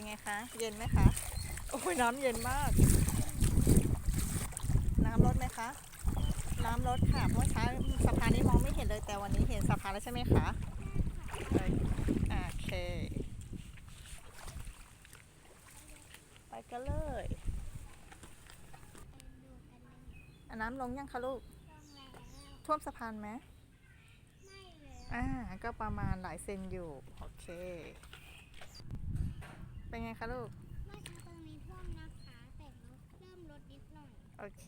ไงคะเย็นไหมคะโอ้ยน้ำเย็นมากน้ำลดไหมคะน้ำลดค่ะเมื่อเช้าสะพานนี้มองไม่เห็นเลยแต่วันนี้เห็นสะพานแล้วใช่ไหมคะโอเคไปกันเลยน้ำลงยังคะลูกท่วมสะพานไหมก็ประมาณหลายเซนอยู่โอเคเป็นไงคะลูกเมื่อเช้าตรงนี้ท่วมนะคะแต่เริ่มลดนิดหน่อยโอเค